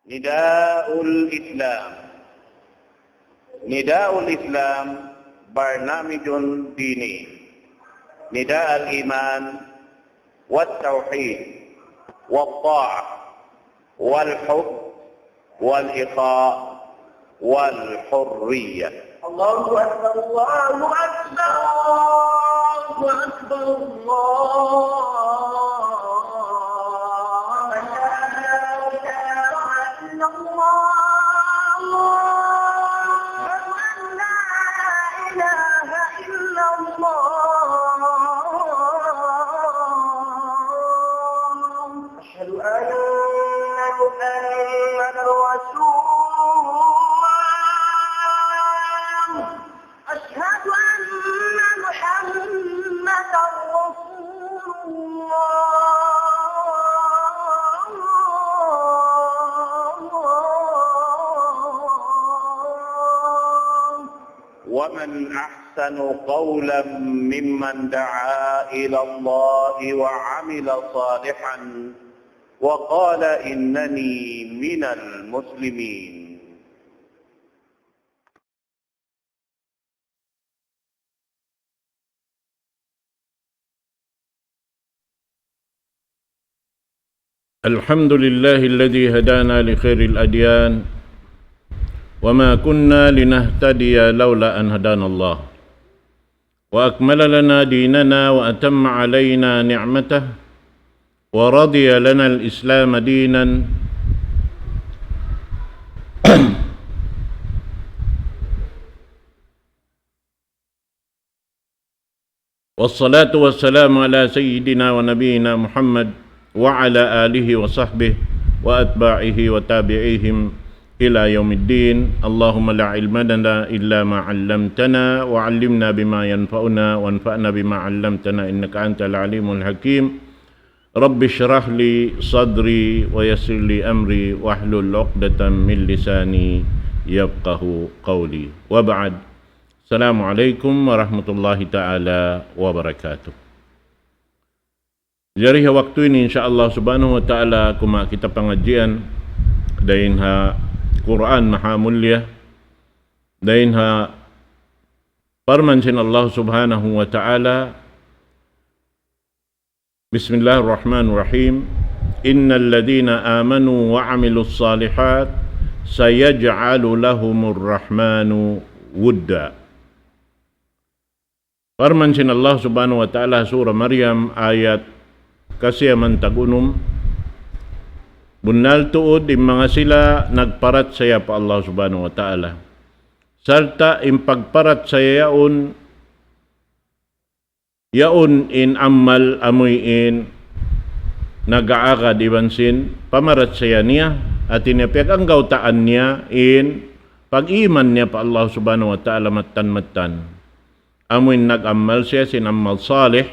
نداء الإسلام. نداء الإسلام برنامج ديني، نداء الإيمان والتوحيد والطاعة والحب والإخاء والحرية. الله أكبر الله أكبر الله أكبر الله إلا الله لا إله إلا الله أشهد أن محمدا رسول أشهد أن محمدا رسول الله. ومن أحسن قولا ممن دعا إلى الله وعمل صالحا وقال إنني من المسلمين. الحمد لله الذي هدانا لخير الأديان وما كنا لنهتدي لولا أن هدانا الله وأكمل لنا ديننا وأتم علينا نعمته ورضي لنا الإسلام دينا والصلاة والسلام على سيدنا ونبينا محمد وعلى آله وصحبه وأتباعه وتابعيهم إلى يوم الدين. اللهم لا علم لنا إلا ما علمتنا وعلمنا بما ينفعنا وانفعنا بما علمتنا إنك أنت العليم الحكيم. رب اشرح لي صدري ويسر لي أمري واحلل عقدة من لساني يفقه قولي وبعد. Assalamualaikum warahmatullahi ta'ala wabarakatuh. Jadi waktu ini insyaAllah subhanahu wa ta'ala kuma kita pengajian dain ha Quran maha mulia, dain ha parmansin Allah subhanahu wa ta'ala. Bismillahirrahmanirrahim. Innal ladhina amanu wa amilus salihat sayaj'alu lahumur rahmanu wudda. Firman Allah subhanahu wa ta'ala surah Maryam ayat kasiyaman tagunum. Bunal tuod di mga sila nagparat saya pa Allah subhanahu wa ta'ala. Sarta impagparat saya yaon in amal amuyin nag-aagad ibansin pamarat saya niya at inipag ang gautaan niya in pag-iman niya pa Allah subhanahu wa ta'ala matan. Amuin nag-amal siya sinamal salih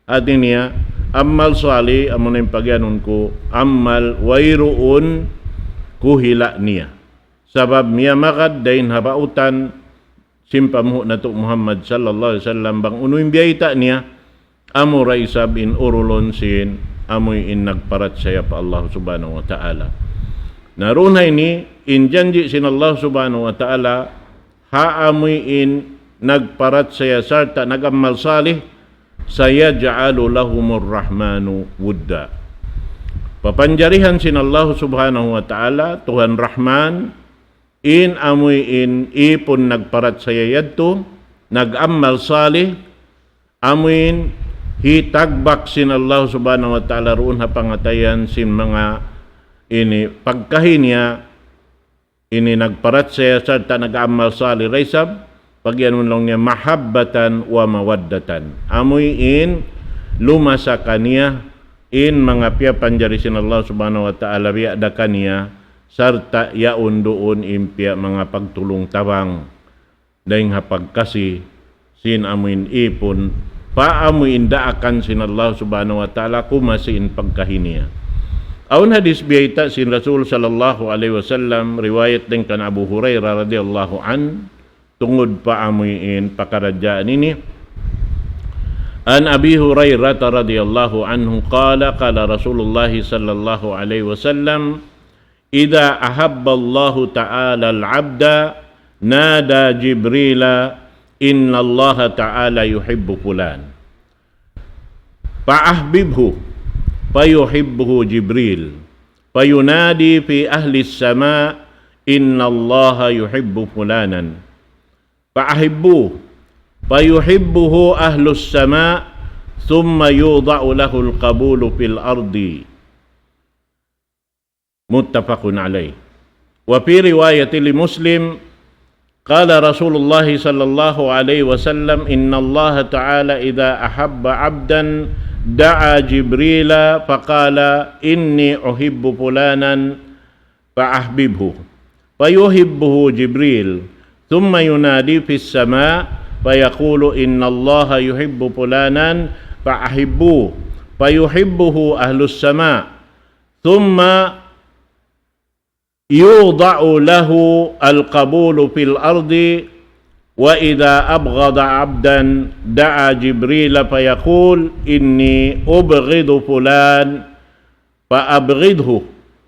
at niya amal salih amun yung pagyanon ko amal wayroon kuhila niya sabab niya makad dahin habautan simpamuho na to Muhammad sallallahu alaihi wasallam bang unuing biyayta niya amura isab in urulon sin amoy in nagparat siya pa Allah subhanahu wa ta'ala. Naroon ini in janji sin Allah subhanahu wa ta'ala haamoy in nagparat saya sarta nagamal salih saya ja'alu lahumur rahmanu wudda. Papanjarihan sin Allah subhanahu wa ta'ala Tuhan Rahman in amoy in ipon nagparat saya yadto nagamal salih amoy hitagbak sin Allah subhanahu wa ta'ala roon ha pangatayan sin mga ini pagkahinya ini nagparat saya sarta nagamal salih raisab pagyan lang niya mahabbatan wa mawaddatan. Amoy in lumasa kaniya in mga pia panjarisin Allah subhanahu wa ta'ala biya da kaniya sarta yaon doon impia mga pagtulong tabang daing hapagkasi sin amoy ipon pa amoy indaakan sin Allah subhanahu wa ta'ala kumasin pagkahiniya. Aun hadis biyayta sin Rasul sallallahu alaihi wasallam riwayat din kan Abu Hurairah radhiyallahu an tungod pa amuyin pakaradjaan ini. An Abi Hurairah radhiyallahu anhu qala qala Rasulullah sallallahu alaihi wasallam idza ahabba Allah ta'ala al-'abda nada Jibrila inna Allah ta'ala yuhibbu fulan fa'ahbibhu fayuhibbuhu Jibril fayunadi fi ahli as-sama' inna Allah yuhibbu fulanan fa'ahibbuhu fayuhibbuhu ahlu as-sama' thumma yudha'u lahu al-qabulu fil ardi muttafaqun alaih. Wa fi riwayati li Muslim qala Rasulullah sallallahu alaihi wasallam inna Allah ta'ala idza ahabba 'abdan da'a Jibrila faqala inni uhibbu fulanan fa'ahbibhu fayuhibbuhu Jibril thumma yunadi fis sama' fayaqulu inna Allah yuhibbu fulanan fa'ahibbuhu fayuhibbuhu ahlus sama' thumma yudha'u lahu al-qabulu fil ardi wa idza abghada 'abdan da'a Jibril fayaqul inni ubghidu fulan fa'abghidhu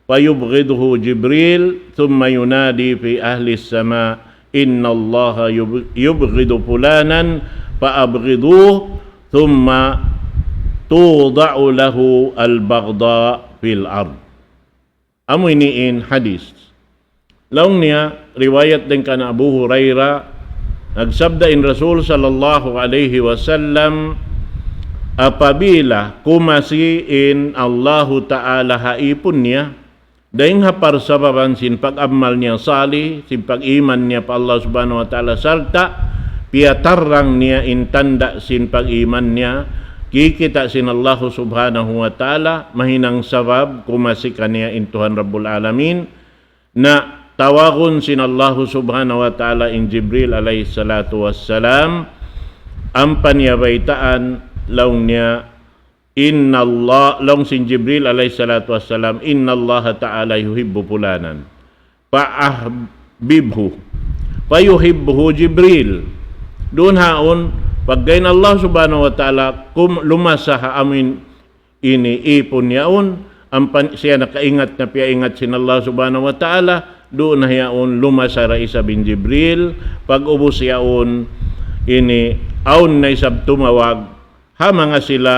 fayubghidhu Jibril thumma yunadi fi ahli as-sama' inna Allah yubghidu fulanan fa'abghidhuhu thumma tudha'u lahu al-baghdha fil ard. Amo iniin hadis. Laong niya, riwayat din ka na Abu Hurairah, nagsabda in Rasul sallallahu alaihi wasallam, apabila kumasiin Allahu Ta'ala haipon niya, dahing hapar sababan sin pag-amal niya sali, sin pag-iman niya pa Allah subhanahu wa ta'ala sarta, piyatarang niya intanda sin pag-iman niya, kikita sin Allah subhanahu wa ta'ala mahinang sabab kumasikan niya intuhan Rabbul Alamin na tawagon sin Allah subhanahu wa ta'ala in Jibril alayhi salatu wassalam ang panyabaitaan laong niya inna Allah laong sin Jibril alayhi salatu wassalam inna Allah ta'ala yuhibbu fulanan fa'ahbibhu fayuhibbuhu Jibril doon haon pagkain Allah subhanahu wa ta'ala lumasaha amin ini ipon yaon siya nakaingat na piyaingat sin Allah subhanahu wa ta'ala doon na yaon lumasara isa bin Jibril pag ubos yaon ini aon na isab tumawag ha mga sila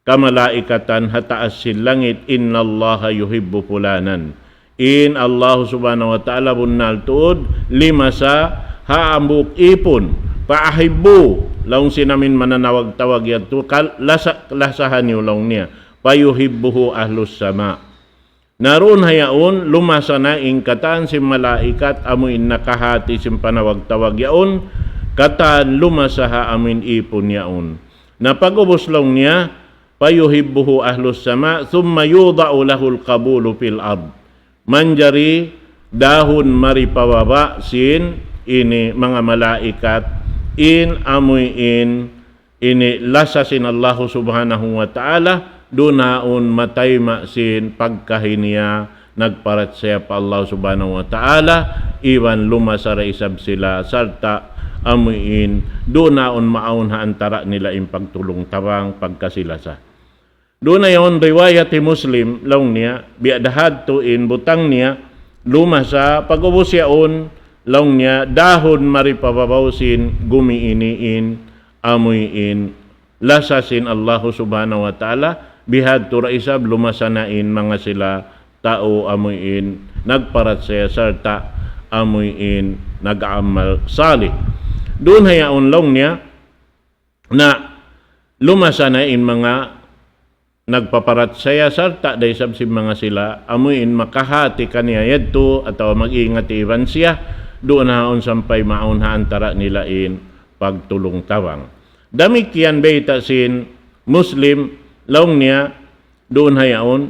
kamalaikatan hataas sin langit inna Allah yuhibbu fulanan in Allah subhanahu wa ta'ala bunnal tuod limasa haambuk ipon paahibbu laong sinamin mananawag-tawag yato lasahan niyo laong niya payuhibbuhu ahlus sama naroon hayaon lumasa na ing kataan si malaikat amuin nakahati sim panawag-tawag yaon kataan lumasa ha amin ipon yaon na pag-ubos laong niya payuhibbuhu ahlus sama thumma yudha'u lahul qabulu fil ard manjari dahon maripawaba sin ini mga malaikat in amuin ini lasasin Allah subhanahu wa ta'ala dunaon matayma sin pagkahiniya nagparat siya pa Allah subhanahu wa ta'ala iwan lumasara isab sila sarta amuin dunaon maun ha antara nila in pagtulong tawang pagkasilasa doon na yon riwayat Muslim laong niya biadahad to in butang niya lumasa pag-ubos yaon laong niya dahon maripababawsin gumiiniin amuin lasasin Allah subhanahu wa ta'ala bihad tura isab lumasanain mga sila tao amuin nagparat siya sarta amuin nag-amal salih doon hayaon laong niya na lumasanain mga nagpaparat saya sarta day sab si mga sila amuin makahati kaniya yadto atau mag-ingat iwan siya doon haon sampay maun ha antara nila in pagtulong tawang damikian beta sin Muslim laong niya doon hayaon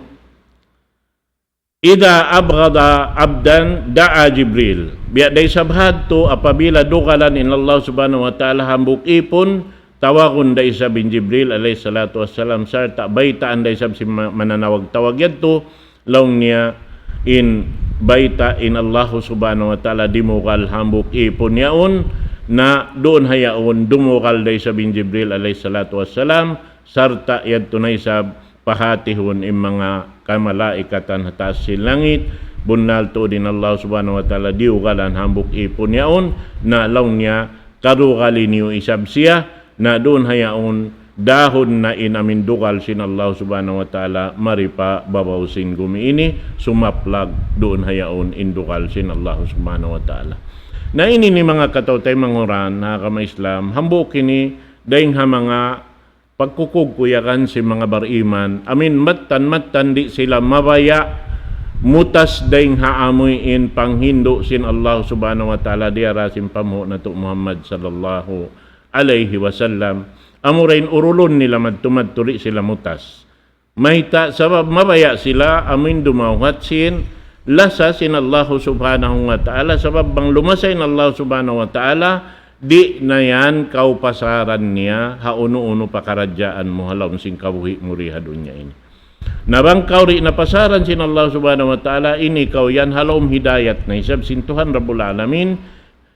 ida abghada abdan da'a Jibril biya day sabhad to apabila dukalan in Allah subhanahu wa ta'ala hambuk ipon tawagon day sa bin Jibril alayhi salatu wassalam sarta baitaan day sab si mananawag tawag yadto laong niya in baita in Allah subhanahu wa ta'ala dimukal hambuk ipon yaon na doon hayaon dumukal day sa bin Jibril alayhi salatu wassalam sarta yadto na isab pahatihon im mga kamalaikatan hatas si langit bunal to din Allah subhanahu wa ta'ala diugalan hambuk ipon yaon na law niya karugali niyo isab siya na doon hayaon dahon na inamin dukal sin Allah subhanahu wa ta'ala maripa babawsin gumiini sumaplag doon hayaon indukal sin Allah subhanahu wa ta'ala na ini ni mga katawtay manguran na kama Islam hambuk kini dahing ha mga pagkukugkuyakan si mga bariman amin matan di sila mabaya mutas dahing haamuin panghindo sin Allah subhanahu wa ta'ala diara sin pamuho na to Muhammad sallallahu alaihi wasallam amurain urulon nila madtumadturi sila mutas mahita sabab mabaya sila amin dumawat sin lasa sin Allah subhanahu wa ta'ala sabab bang lumasay na Allah subhanahu wa ta'ala di na yan kaupasaran niya hauno-uno pakaradyaan mo halawm sing kabuhi muriha dunya ini nabang kauri na pasaran sin Allah subhanahu wa ta'ala ini kau yan halawm hidayat na isab sin Tuhan Rabbul Alamin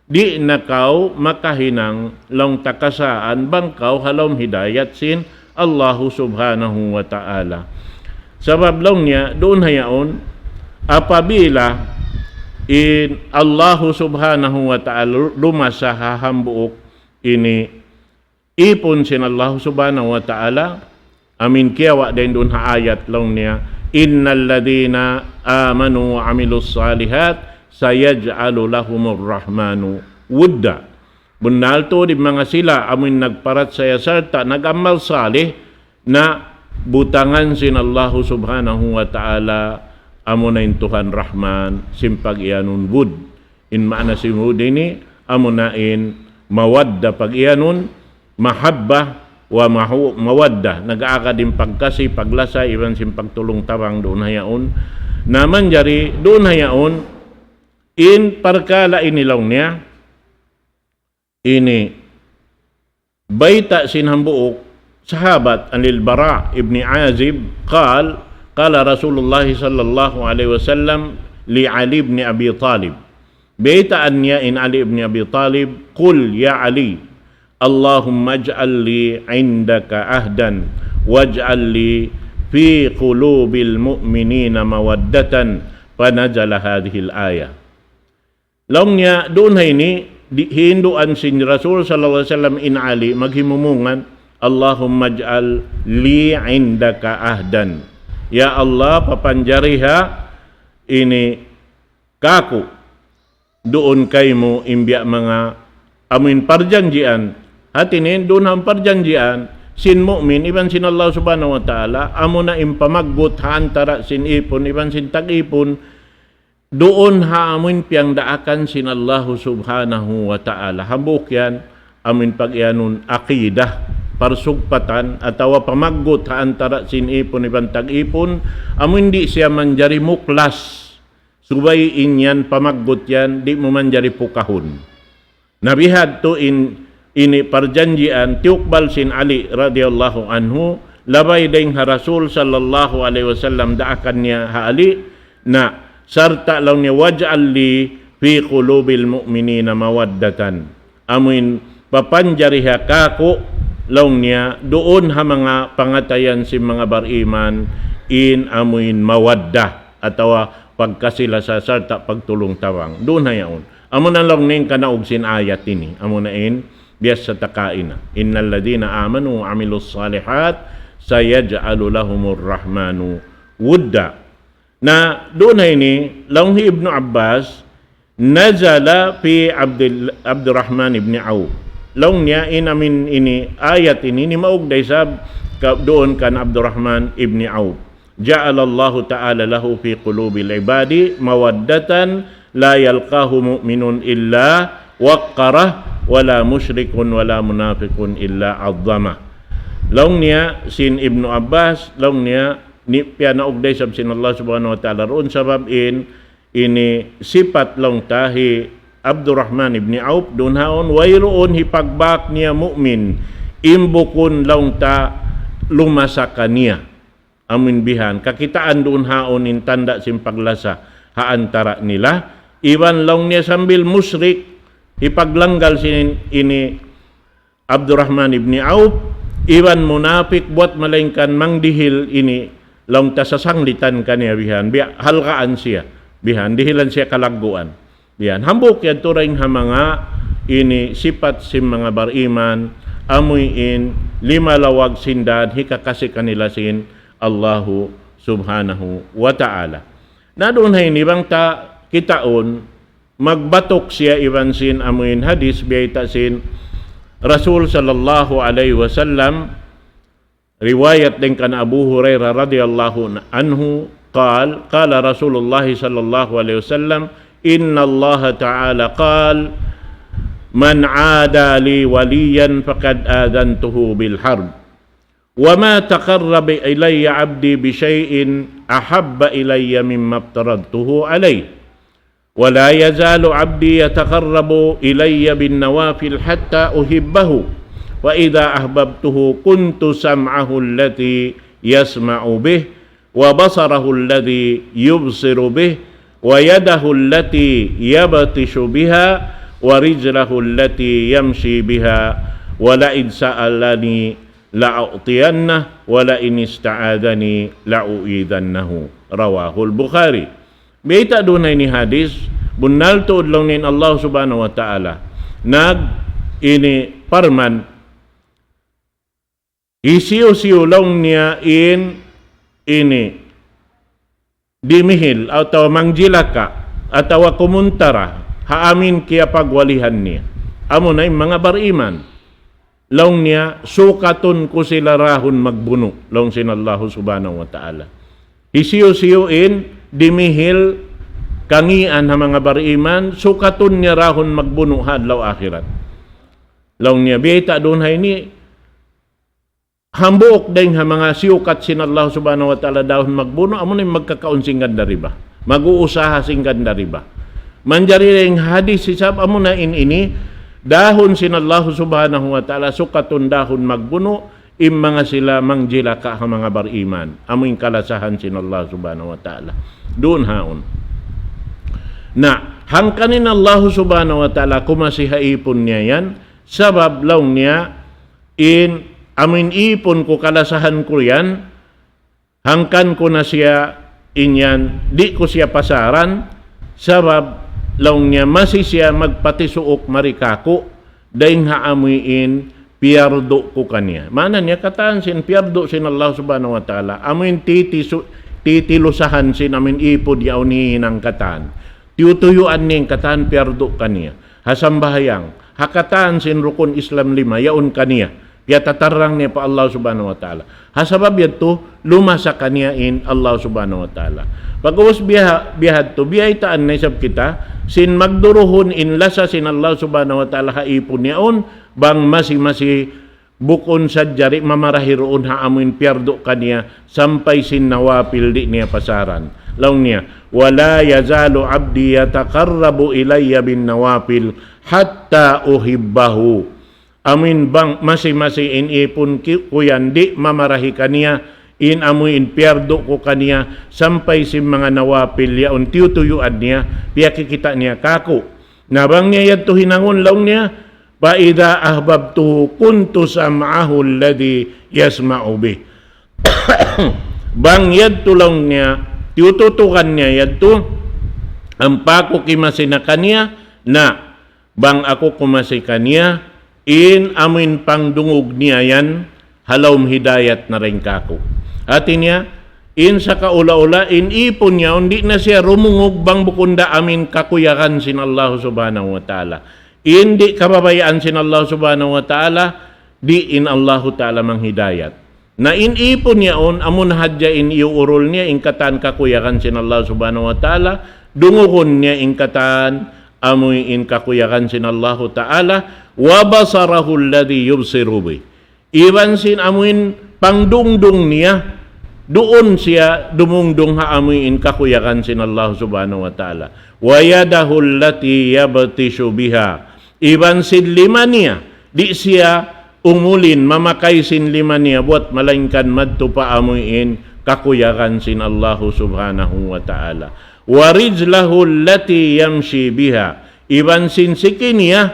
di na kau makahinang long takasaan bang kau halawm hidayat sin Allah subhanahu wa ta'ala sabab long niya doon hayaon apabila in Allah subhanahu wa ta'ala lumasa hahambuok ini ipon sin Allah subhanahu wa ta'ala amin kiyawa din doon haayat lang niya innal ladina amanu wa amilus salihat sayaj'alu lahumur rahmanu wudda bunal to di mga sila amin nagparat saya sarta nagamal salih na butangan sin Allah subhanahu wa ta'ala amo na in Tuhan Rahman simpag iyanun bud in maana si bud ini amo na in mawadda pag iyanun mahabba wa mawadda nag-aaka din pagkasi paglasa iban simpag tulong tawang doon hayaon naman jari doon hayaon in parkala inilaw niya ini baita sinhambuok sahabat anil Bara ibni Azib قال رسول الله صلى الله عليه وسلم لعلي بن أبي طالب بيت أن يئن علي بن أبي طالب قل يا علي اللهم اجعل لي عندك عهدا واجعل لي في قلوب المؤمنين مودة فنزل هذه الآية لونيا دون هيني hindu an sin Rasul sallallahu alaihi wasallam in Ali maghimumungan Allahumma ij'al li 'indaka ahdan ya Allah papanjariha ini kaku doon kay mo imbya mga amin parjanjian hatinin doon ang parjanjian sin mu'min iban sin Allah subhanahu wa ta'ala amo na impamaggot haantara sin ipon iban sin tag-ipon doon ha amin piyang daakan sin Allah subhanahu wa ta'ala hambuk yan amin pag-ianun akidah parsugpatan atawa pamaggot ha antara sin ipon iban tag-ipon amo hindi siya manjari muklas subay inyan pamaggot yan di mo manjari pukahon nabihad to ini parjanjian tiukbal sin Ali radhiyallahu anhu labay ding ha Rasul sallallahu alaihi wasallam daakan niya ha Ali na sarta law niya waj'al li fi qulubil mu'minina mawaddatan amin papanjariha kako long niya doon ha mga pangatayan si mga bariman in amuin mawadda atawa pagkasila sa sarta pagtulong tawang doon hayaon amo na long ning kanaog sin ayat ini amo na in bias sa takaina innal ladina amanu wa amilus salihat sayaj'alu lahumur rahmanu wudda na doon ini long Ibnu Abbas nazala fi Abdurrahman ibn Auf long niya inamin ini ayat ini ni maugday sab doon kan Abdurrahman ibn Auf ja'alallahu ta'ala lahu fi qulubil ibadi mawaddatan la yalqahu mu'minun illa waqqarah wala musyrikun wala munafiqun illa azzama long niya sin Ibnu Abbas long niya ni piya naugday sab sin Allah subhanahu wa ta'ala roon sabab ini sifat long tahi Abdurrahman ibn Auf doon haon wayroon hipagbak niya mu'min imbukon laung ta lumasa niya amin bihan kakitaan doon haon in tanda simpaglasa haantara nila iwan laung niya sambil musyrik hipaglanggal sin ini Abdurrahman ibn Auf Iwan munafik buat malengkan mangdihil ini long tasasanglitan kaniya bihan biya halkaan siya bihan dihilan siya kalaguan bihan hambuk yan turing ha mga ini sifat sim mga bariman amuyin lima lawag sindan hikakasi kanila sin Allahu subhanahu wa ta'ala. Na doon hay nibang ta kitaon magbatok siya iwan sin amuyin hadis biyayta sin Rasul sallallahu alaihi wasallam riwayat din kan Abu Hurairah radhiyallahu anhu qala Rasulullah sallallahu alaihi wasallam inna Allah ta'ala qala man 'ada li waliyan faqad adantuhu bil harb wa ma taqarraba ilayya 'abdi bi shay'in ahabba ilayya mimma aftaradtuhu alayhi ولا يزال عبدي يتقرب إلي بالنوافل حتى أحبه وإذا أحببته كنت سمعه الذي يسمع به وبصره الذي يبصر به ويده التي يبطش بها ورجله التي يمشي بها ولئن سألني لأعطينه ولئن استعاذني لأعيذنه رواه البخاري. Bita doon ni hadis, bunal tuod lang nin Allah subhanahu wa ta'ala, ini parman, isiyo-siyo lang niya ini, dimihil, atau mangjilaka, atau kumuntara, haamin kaya pagwalihan niya. Amo na yung mga bariman, lang niya, sukatun ko sila rahon magbuno, lang sin Allah subhanahu wa ta'ala. Isiyo-siyoin, dimihil kangian ha mga bariman sukatun niya rahon magbuno hadlaw akhirat. Law niya biyata doon hay ni hambok dahil ha mga siukat sin Allah subhanahu wa ta'ala dahon magbuno amo na magkakaon singgad dariba mag-uusaha singgad dariba manjari ring hadis sisab amo na ini dahon sin Allah subhanahu wa ta'ala sukatun dahon magbuno im mga sila mangjilaka ha mga bariman amoy kalasahan sin Allah subhanahu wa ta'ala doon haon na hangkanin Allah subhanahu wa ta'ala kumasihaipon niya yan sabab law niya amin ipon ko kalasahan ko yan hangkan ko na siya inyan di ko siya pasaran sabab law niya masi siya magpatisuok marikako daing haamuin piardo ko kanya. Mana niya kataan sin piardo sin Allah subhanahu wa ta'ala. Amin titilusahan sin amin ipod yaw ni ng kataan. Tiutuyuan niyang kataan piardo kanya. Hasambahayang. Hakataan sin rukun Islam 5 yaon kanya. Piya tatarang niya pa Allah subhanahu wa ta'ala. Hasabab yato lumasa kanya in Allah subhanahu wa ta'ala. Pag-uwas biyahad to, biyaitaan na isab kita, sin magduruhon in lasa sin Allah subhanahu wa ta'ala haipon niyaon, bang masi bukon sa jari mamarahiroon haamuin piardo kanya sampai sin nawapil di niya pasaran. Law niya, wala yazalu abdi yataqarrabu ilayya bin nawapil hatta uhibbahu. Amin bang masi in ipon kuyan di mamarahi kaniya in amuin piardo ko kaniya sampai sin mga nawapil yaon tiyutuyuan niya piyakikita niya kako. Nabang niya yato hinangon law niya Fa'idha ahbabtuhu kuntu sam'ahu alladhi yasma'u bih. Bang yadto lang niya, tiututukan niya yadto, ang pako kimasina kanya, na bang ako kumasi kanya, in amin pangdungog niya yan, halawm hidayat na rin kako. Atin niya, in sa kaula-ula, in ipon niya, hindi na siya rumungog bang bukunda amin kakuyakan sin Allah subhanahu wa ta'ala. Hindi kababayaan sin Allah subhanahu wa ta'ala, di in Allah ta'ala manghidayat. Na inipon niya on, amun hadya in iuurol niya, ingkatan kakuyakan sin Allah subhanahu wa ta'ala, dunguhon niya ingkatan, amoy in kakuyakan sin Allah ta'ala, wabasarahu alladhi yubsiru bih. Iwan sin amuin pangdungdung niya, doon siya dumungdung haamoy in kakuyakan sin Allah subhanahu wa ta'ala. Wayadahu allati yabtishu biha. Iban sin lima niya, di siya umulin, mamakay sin lima niya, buat malangkan madto paamuin, kakuyakan sin Allah subhanahu wa ta'ala. Warijlahu allati yamshi biha. Iban sin siki niya,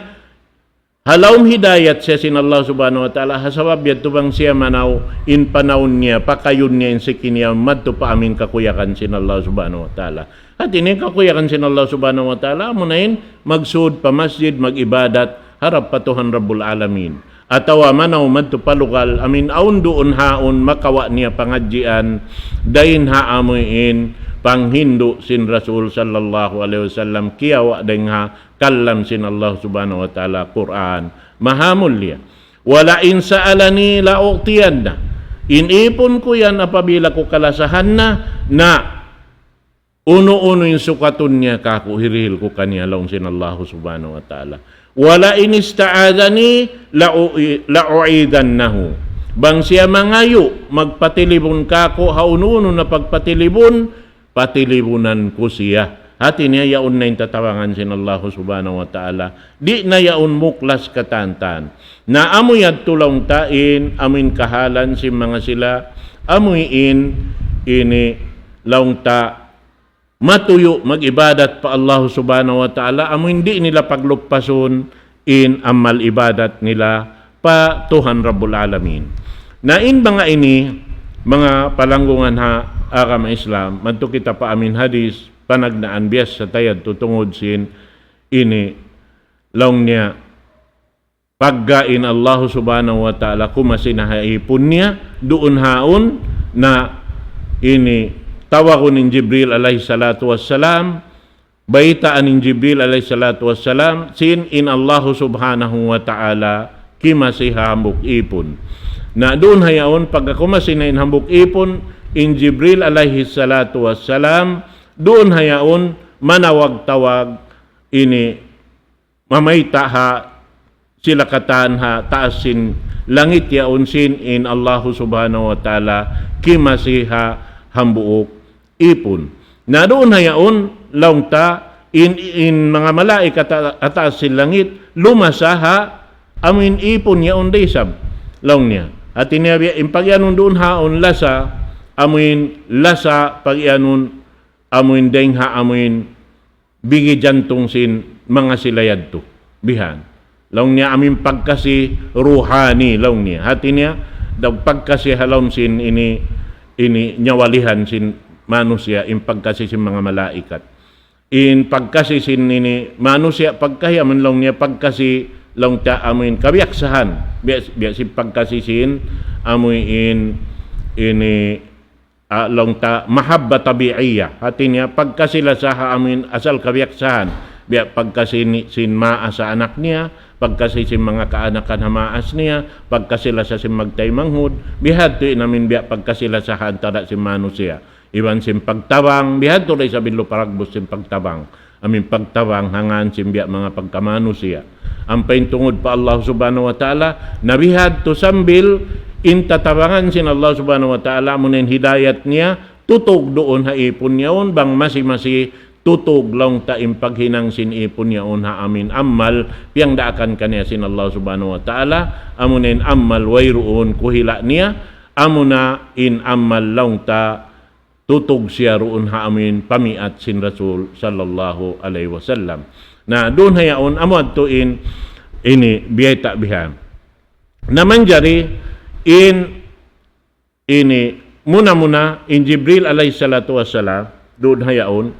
Halawm hidayat siya sin Allah subhanahu wa ta'ala, hasabab yato bang siya manaw in panahon niya, pakayon niya in sikiniya, madto pa amin kakuyakan sin Allah subhanahu wa ta'ala. At ini kakuyakan sin Allah subhanahu wa ta'ala, munahin magsud pa masjid, mag-ibadat, harap patuhan Rabbul Alamin. Atawa manaw madto palugal, amin aun doon haon, makawa niya pangadjian, dahin haamuin, panghindu sin Rasul sallallahu alaihi wasallam, kiyawa deng ha kallam sin Allah subhanahu wa ta'ala Quran. Mahamul liya. Wala in sa'alani la'u'tiyanna. Inipon ko yan apabila ko kalasahan na uno-uno yung sukatun niya kako, hirihil ko kanya laong sin Allah subhanahu wa ta'ala. Wala in ista'adani la'u'idannahu. Bang siya mangayo, magpatilibon kako, haununo na pagpatilibon, patilibunan ko siya. Hati niya yaon na yung tatawangan sin Allah subhanahu wa ta'ala. Di na yaon muklas katantan. Na amoy at tulong tain, amin kahalan si mga sila, amoyin ini laong ta matuyo mag-ibadat pa Allah subhanahu wa ta'ala, amoy hindi nila pagluppason in amal ibadat nila pa Tuhan Rabbul Alamin. Na in mga ini, mga palanggungan ha, agama Islam, madto kita pa amin hadis, panagnaan biyas sa tayad tutungod sin ini laong niya paggain Allah subhanahu wa ta'ala kumasinahaipon niya doon haon na ini tawakon ni Jibril alayhi salatu wassalam, baitaan ni Jibril alayhi salatu wassalam sin in Allah subhanahu wa ta'ala kimasiha hambuk ipon na doon hayaon pagka kumasinahin hambuk ipon in Jibril alayhi salatu wassalam, doon hayaon manawag-tawag ini mamayta ha sila katan ha taasin langit yaon sin in Allah subhanahu wa ta'ala kimasiha hambuok ipon. Na doon hayaon laungta in mga malaikat ataasin langit lumasaha amin ipon yaon desab laung niya. At iniya impagyanon doon haon lasa amin lasa pagyanon amuin deng ha amuin bigi jantong sin mga silayad to bihan laong niya amin pagkasi ruhani laong niya hati niya daw pagkasi halom sin ini nyawalihan sin manusia in pagkasi sin mga malaikat in pagkasi sin ini manusia pagkahi amin laong niya pagkasi laong ta amuin kabiaksahan biya si pagkasi sin amuin ini long ta mahabba tabi'iyya hati niya pagkasila sa amin asal kabiaksahan biya pagkasi sin maa sa anak niya pagkasi sin mga kaanakan hamaas niya pagkasila sa sin magtay manghud bihadto namin biya pagkasila sa hantara sin manusia iban sin pagtawang bihadto ray sa billo paragbos sin pagtawang amin pagtawang hangan sin biya mga pagkamanusia ang paintungod pa Allah subhanahu wa ta'ala nabihadto sambil intatabangan sin Allah subhanahu wa ta'ala munin hidayat niya tutog doon ha ipon yaon bang masi tutog lang ta impaghinang sin ipon yaon ha amin ammal piyang daakan kaniya sin Allah subhanahu wa ta'ala amunin ammal wayroon kuhila niya amuna in ammal lang ta tutog siya roon ha amin pamiat sin Rasul sallallahu alaihi wasallam. Na doon hayaon amod to in ini biyata bihan naman jari ini muna in Jibril alayhi salatu wassalam doon hayaon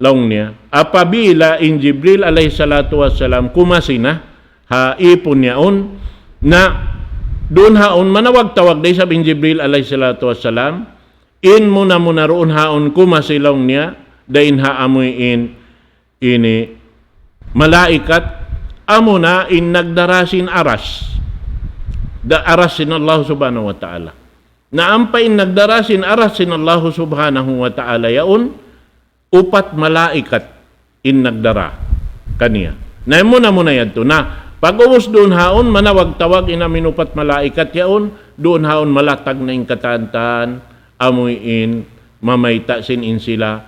laong niya apabila in Jibril alayhi salatu wassalam kumasina ha ipon niyaon na doon haon manawag-tawag day sa in Jibril alayhi salatu wassalam in muna roon haon kumasilaw niya dain haamoy ini malaikat amuna in nagdarasin aras arasin Allah subhanahu wa ta'ala. Naampain nagdarasin arasin Allah subhanahu wa ta'ala yaon, upat malaikat in nagdara kaniya. Na muna yan to na pag-umus doon haon, manawag-tawag inamin upat malaikat yaon, doon haon malatag na yung katantan, amoy in, mamayta sin in sila,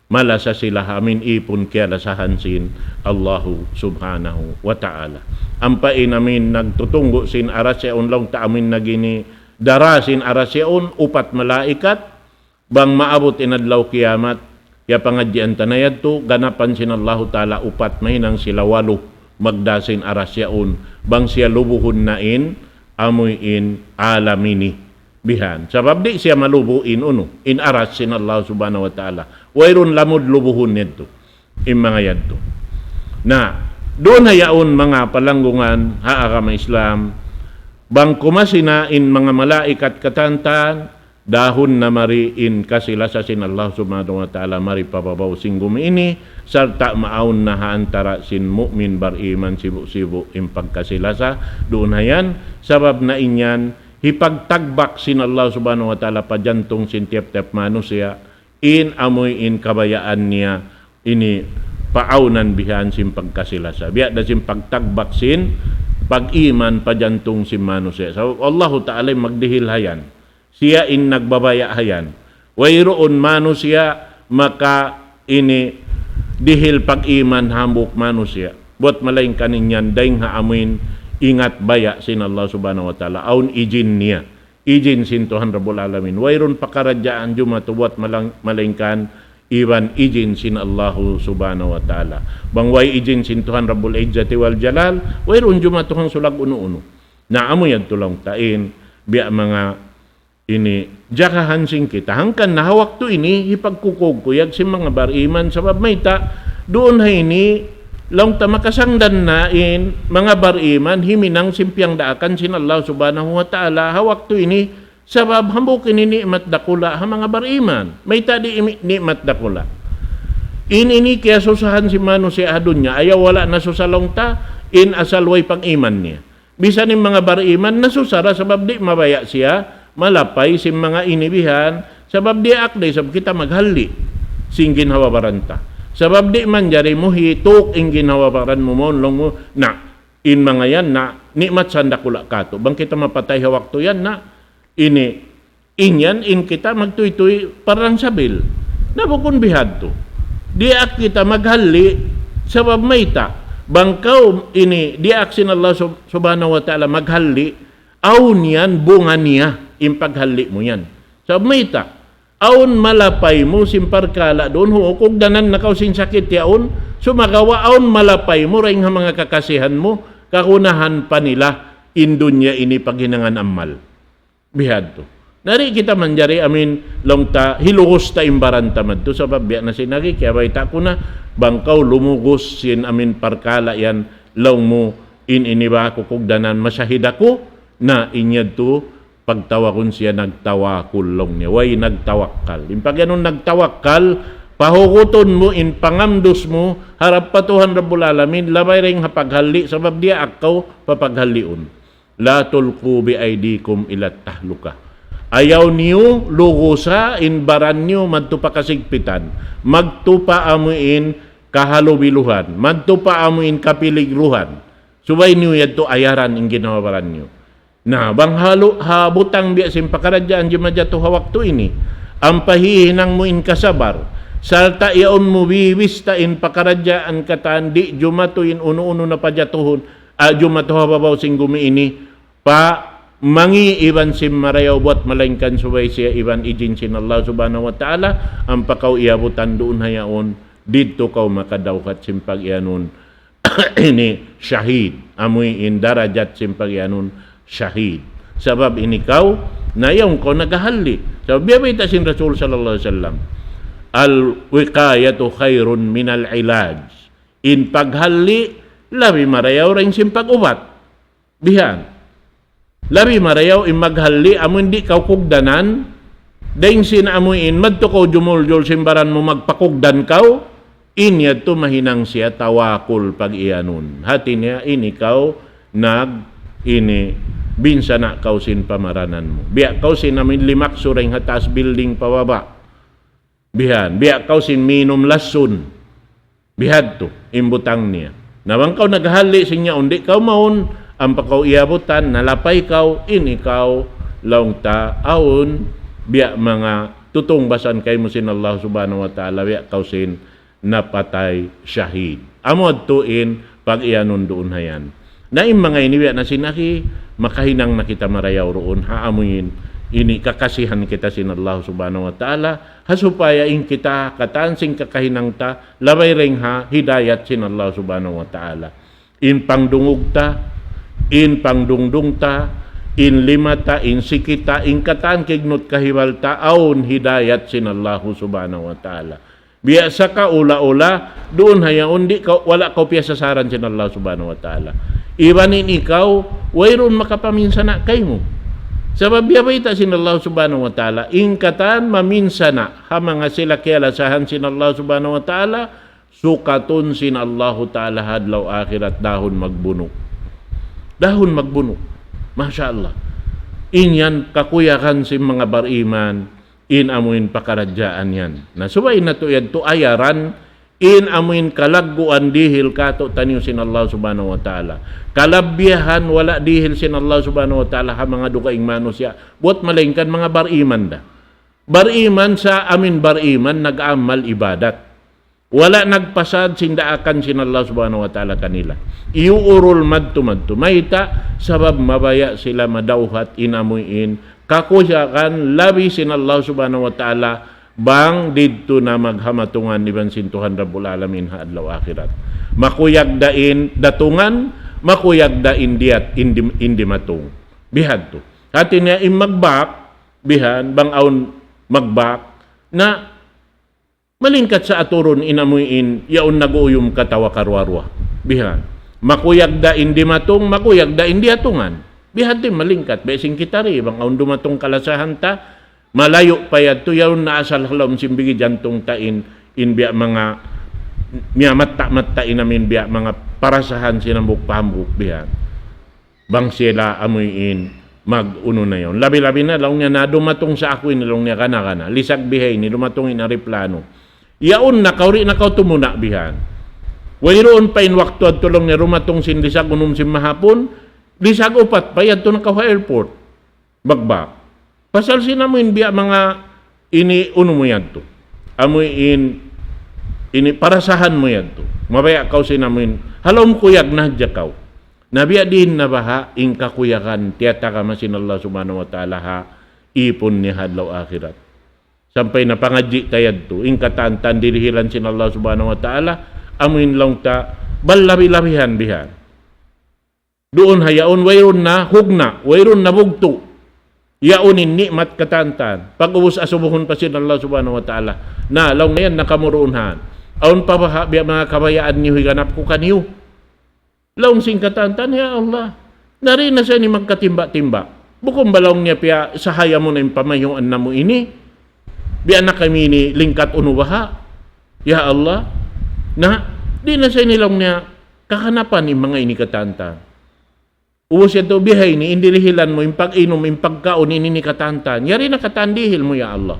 malasa sila amin ipon kaya lasahan sin Allahu subhanahu wa ta'ala. Ampain amin nagtutunggo sin arasyaon lang ta amin nagini darasin arasyaon upat malaikat bang maabot inadlaw kiyamat ya pangadyan tanayad to ganapan sin Allahu ta'ala upat mahinang sila 8 magdasin arasyaon bang siya lubuhon nain amuin alamini bihan sabab di siya malubuin in aras sin Allah subhanahu wa ta'ala wayron lamod lubuhon nito in mga yadto na doon hayaon mga palanggungan haagama Islam bang kumasina in mga malaikat katantan dahon na mariin kasilasa sin Allah subhanahu wa ta'ala mari pababaw sing gumiini sarta maaun na haantara sin mu'min bariman sibu-sibu in pagkasilasa doon hayan sabab na inyan hipagtagbak sin Allah subhanahu wa ta'ala pajantong sin tiap-tiap manusia in amoy in kabayaan niya ini paaunan bihan sin pagkasilasa biya da sin pagtagbak sin pag-iman pajantong sin manusia so Allah ta'ala magdihil hayan siya in nagbabaya hayan wayroon manusia maka ini dihil pag-iman hambuk manusia buat malaing kaninyan daing haamin ingat baya sin Allah subhanahu wa ta'ala aun ijin niya ijin sin Tuhan Rabbul Alamin wayron pakaradyaan juma to buat malingkan iwan ijin sin Allah subhanahu wa ta'ala bangway ijin sin Tuhan Rabbul Izzati wal Jalal wayron juma Tuhan sulag uno-uno na amo yan tulang tain biya mga ini jakahan sing kita hangkan na hawak to ini ipagkukugkuyag si mga bariman sabab mayta doon hay ini lang ta makasangdan na in mga bariman himinang simpiang daakan sin Allah subhanahu wa ta'ala hawak to ini sabab hambukin ini nikmat dakula ha mga bariman mayta di nikmat dakula ini kaya susahan si manusia adunya ayaw wala na susalong ta in asalway pang iman niya bisan yung mga bariman nasusara sabab di mabaya siya malapay si mga inibihan sabab di akday sabab kita maghali sing ginhawabaranta sabab di man jari mo hitok ing ginhawabaran mo monlong mo na in mga yan na nikmat sandakula kato bang kita mapatay hawak to yan na ini inyan in kita magtuy-tuy parang sabil nabukon bihad to di ak kita maghali sabab mayta bangkaw ini di ak sin Allah subhanahu wa ta'ala maghali aun yan bunga niya impaghalli mo yan. So, mayta, aun malapay mo simparkala doon, kung danan nakaw sin sakit yaon, sumagawa aun malapay mo, ring mga kakasihan mo, kakunahan pa nila, indunya ini paghinangan amal. Bihad to. Nari kita manjari, long ta, hiluhos ta imbaran tamad to, sabab biya na sinagi, kaya bayta ko na, bangkaw lumugos sin parkala yan, long mo, iniba ko kung danan masahid ako, na inyad to, pagtawakon siya nagtawakul long niya. Way nagtawakkal. Pag ganun nagtawakkal, pahukuton mo, in pangamdos mo, harap pa Tuhan Rabbul Alamin, labay ring hapaghali, sabab dia akaw papaghaliun. La tulku bi aydikum ila tahluka. Ayaw niyo, lugusa, in baran niyo, magtupa kasigpitan. Magtupa amuin kahalubiluhan. Magtupa amuin kapiligruhan. Subay niyo yato ayaran in ginawaran niyo. Na bang habutang biya simpakaradyaan di madyato hawak to ini ang pahihinang mo in kasabar salta yaon mo biwista in pakaradyaan katan di jumato in uno-uno na padyatuhon jumato hababaw sing gumi ini pa mangi iban sim marayaw buat malangkan subay siya iban ijin sin Allah subhanahu wa ta'ala ang pakaw iabutan doon hayaon dito kaw makadawkat simpag ianon ini syahid amoy in darajat simpag ianon syahid. Sabab ini kau na yung kau nagahali. Sabab biyabay sin Rasul sallallahu alaihi wasallam. Al-wiqayatu khairun minal ilaj. In paghali, labi marayaw rin sin pag-ubat. Bihan. Labi marayaw in maghali, amo hindi kau kugdanan, dahil sin amuin, madto kau jumuljul simbaran mo magpakugdan kau, inyad to mahinang siya tawakul pag-ianun. Hati niya, ini kau ini binsa na kausin pamaranan mo. Biya kausin namin limak suring hatas building pababa. Bihan. Biya kausin minum lasun. Bihad to. Imbutang niya. Nawang kau naghali sinya undi kau maun ang pakaw iabutan nalapay kau ini kau laong ta aun biya mga tutong basan kay mo sin Allah subhanahu wa ta'ala biya kausin napatay syahid. Amod tuin pag iyanon doon hayan. Na yung mga iniwiya na sinaki, makahinang na kita marayaw roon, haamuin, ini kakasihan kita sin Allah subhanahu wa ta'ala, hasupayain kita, katansing kakahinang ta, labay ring ha, hidayat sin Allah subhanahu wa ta'ala. in pangdungog ta, in pangdungdung ta, in limata, in sikita, in kataan kignot kahiwalta, aun hidayat sin Allah subhanahu wa ta'ala. Biasa ka ula-ula, doon hayaon di ka, wala ka piyasasaran sin Allah subhanahu wa ta'ala. Ibanin ikaw, wayron makapaminsana kay mo. Sabab biyabay sin Allah subhanahu wa ta'ala, in kataan maminsana, ha mga sila kialasahan sin Allah subhanahu wa ta'ala, sukatun sin Allah ta'ala hadlaw akhirat dahon magbuno. Dahon magbuno. Masya Allah. Inyan kakuyakan si mga bariman, in amuin pakaradyaan yan. Nasubay na to yan, to ayaran, in amuin kalagguan dihil kato taniyo sin Allah subhanahu wa ta'ala. Kalabyahan, wala dihil sin Allah subhanahu wa ta'ala, ha mga dukaing manusya. Buat malingkan mga bariman da. Bariman sa amin bariman, nag-amal ibadat. Wala nagpasad sindaakan sin Allah subhanahu wa ta'ala kanila. Iuurol madto mayta sabab mabaya sila madawhat inamuin kakuyakan labi sin Allah subhanahu wa ta'ala bang didto na maghamatungan ni bansin Tuhan Rabbul Alamin ha adlaw akhirat. Makuyag dain datungan, makuyag dain diat indi matung. Bihad to. Hati niya magbak bihan bang aun magbak na malingkat sa aturon inamuin yaon nag-uyum katawa karwarwa. Bihan. Makuyag da indi matong, makuyag da indi atungan. Bihan din malingkat. Besing kita rin, bang aon dumatong kalasahan ta, malayo pa yato yaon na asal halom simbigi jantong tain in biya mga miya matta inamin biya mga parasahan sinambuk pahambuk bihan. Bang sila amuin mag-uno na yon. Labi-labi na, lang niya na dumatong sa ako inilong niya kana-kana. Lisag bihay ni dumatong inariplano. Yaon na kauri na kaw tumuna bihan. Wayroon pa in waktu at tulong ni rumatong sin lisag unum sin mahapon, lisag upat pa yan to na kaw airport. Bagbak. Pasal sinamuin biya mga ini uno mo yan to. Amoy ini parasahan mo yan to. Mabaya kaw sinamuin. Halom kuyag na dya kaw. Nabiya din na baha ing kakuyakan tiyata ka masin Allah subhanahu wa ta'ala ha ipon ni hadlaw akhirat. Sampai na pangadji tayad to, ing katantan dirihilan sin Allah subhanahu wa ta'ala, amuin lang ta, balabi-labihan bihan. Doon hayaon, wayron na, hugna, wayron na bugto. Yaunin nikmat katantan. Pag-ubos asubuhon pa sin Allah subhanahu wa ta'ala, na lang na yan nakamuruunhan. Aun pa ba mga kabayaan niyo higanap ko kaniyo. Laong sing katantan, ya Allah, narin na siya ni magkatimba-timba. Bukong balong niya piya, sahaya mo na yung pamayuan na mo ini. Biya na kami ni lingkat unubaha. Ya Allah, na di na siya nilang niya kakanapan ni mga inikatanta. Uwos yan to bihay ni indilihilan mo yung pag-inom, yung pagkaon ini ni katantan. Yari na katandihil mo ya Allah.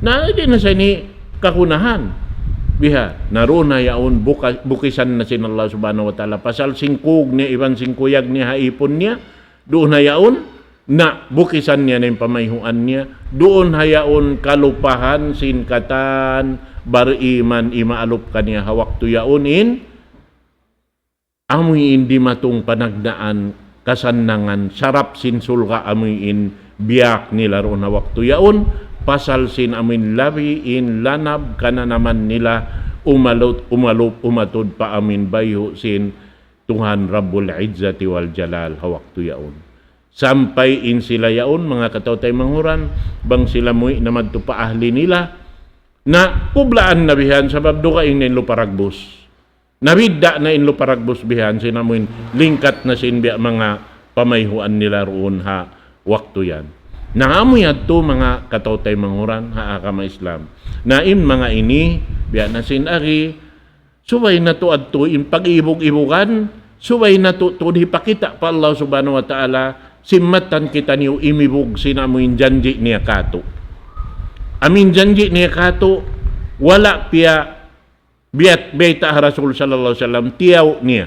Na di na siya ni kakunahan. Biha, naroon na yaon bukisan na sin Allah subhanahu wa ta'ala. Pasal singkug niya, ibang singkuyag niya haipon niya. Doon na yaon na bukisan niya na yung pamayhuan niya. Doon hayaon kalupahan sin katan bariman imaalup kaniya hawak to yaonin. Amuin di matong panagdaan kasanangan sarap sin sulka amuin biyak nila roon hawak to yaon. Pasal sin amin labi in lanab kana naman nila umalup umatod pa amin bayo sin Tuhan Rabbul Izzati wal Jalal hawak to yaon. Sampay in sila yaon mga katawtay manghuran bang sila muy na magtupa ahli nila na kublaan na bihan sabab duka in luparagbos. Nabidda na in luparagbos bihan sinamuin lingkat na sin biya mga pamayhuan nila roon ha wakto yan. Naamoy ato mga katawtay manghuran ha akama Islam. Naim mga ini biya na sin ari subay na to ato in pag-ibog-ibugan subay na to dipakita pa Allah subhanahu wa ta'ala simatan kita niyo imibog sinamuin janji niya kato. Amin janji niya kato wala piya biyat beta Rasul sallallahu alaihi wasallam tiyaw niya.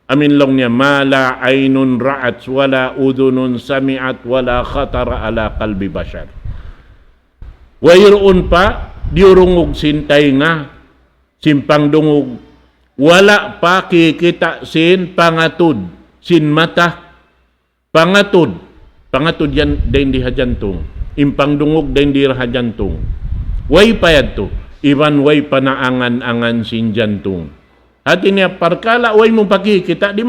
Amin long niya mala aynun ra'at wala udunun sami'at wala khatara ala qalbi bashar. Wayroon pa diurungog sintay nga simpang dungog wala pa kikita sin pangatud sin mata pangatud yan din di hajantong impang dungog din di hajantong way payad to iban way panaangan-angan sin jantong At niya parkala way mo pakikita di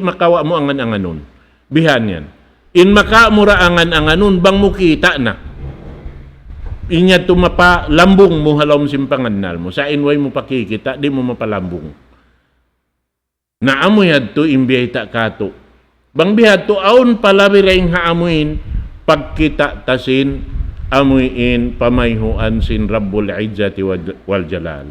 makawa mo angan-anganon. Bihan yan. In maka mo ra angan-anganon bang mo kita na. Inya tumapa lambong mo halom simpangan nal mo. Sa inway mo pakikita di mo mapalambong. Naamoy adto imbiyay ta kato. Bang bihat to aon palabiraing haamuin pagkita tasin amuin pamayhuan sin Rabbul Izzati wal Jalal.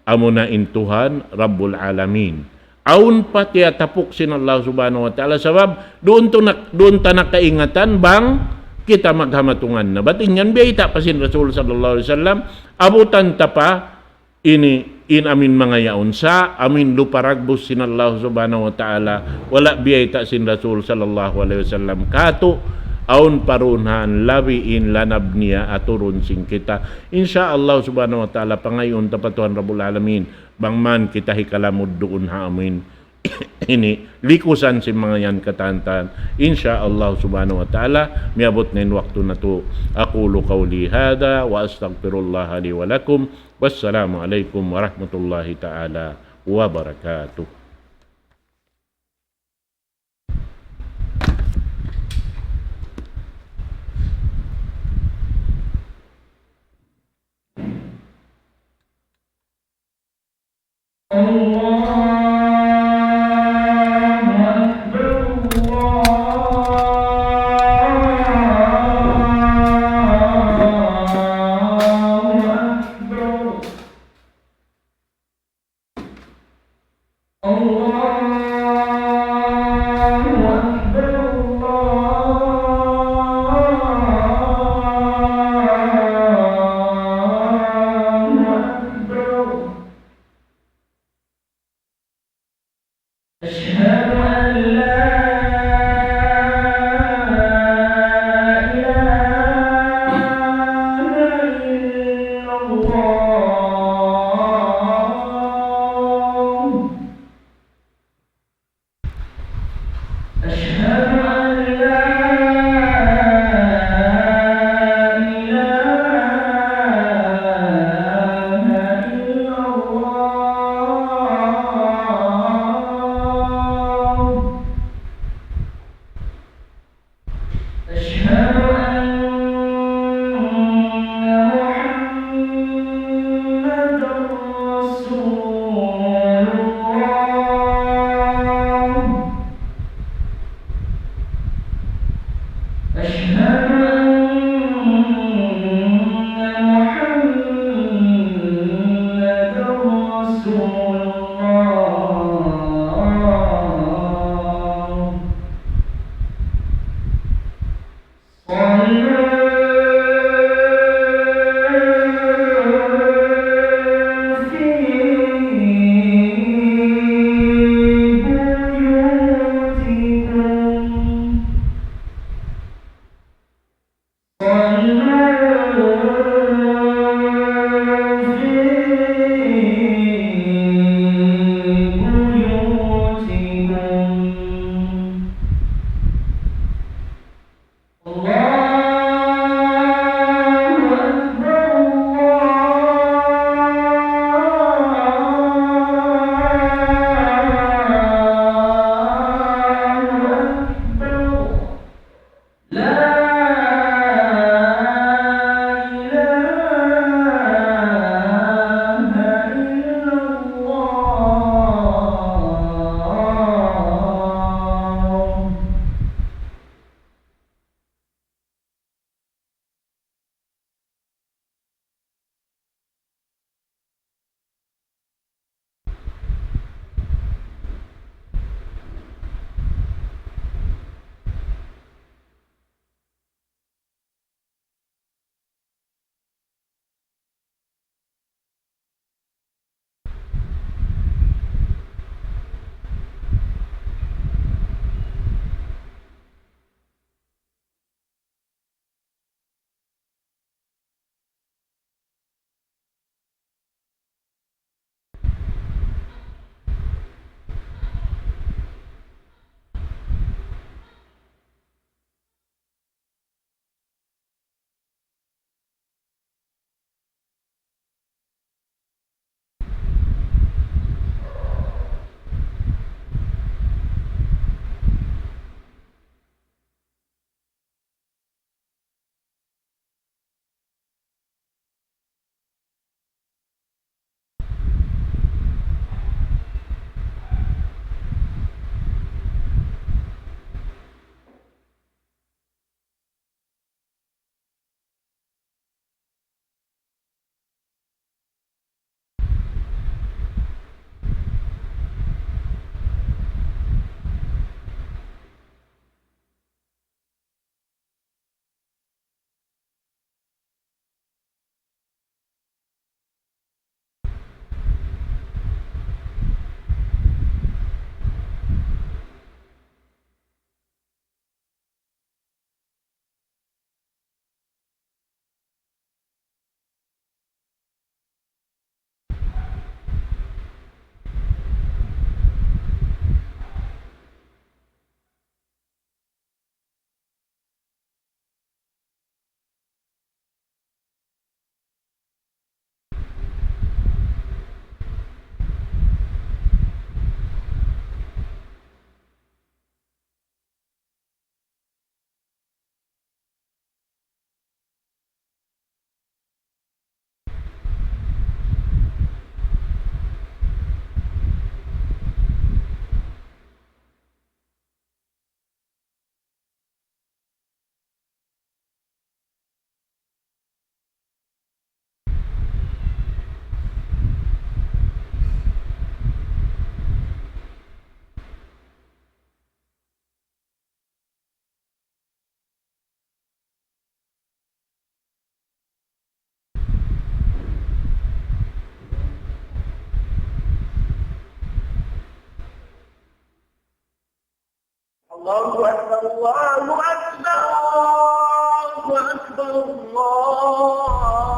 Amo na intuhan Rabbul Alamin. Aun pa tiya tapok sin Allah Subhanahu wa Ta'ala sabab doon ta nakaingatan bang kita maghamatungan na. Batin yan biyita pa sin Rasul sallallahu alaihi wasallam abutan ta pa in amin mga yaon sa amin luparagbos sin Allah Subhanahu wa Ta'ala wala biyita sin Rasul sallallahu alaihi wasallam kato aun parunhan labiin lanab niya aturun sing kita insyaallah subhanahu wa ta'ala pangayon tapatuhan Rabbul Alamin bangman kita hikalamod doon ha amin ini likusan si mga yan katantan insyaallah subhanahu wa ta'ala miabot na yung waktu na to aqulu qawli hada wa astaghfirullah li wa lakum wassalamu alaikum warahmatullahi ta'ala wabarakatuh. Allahu Akbar, Allahu Akbar, Allahu Akbar, Allah.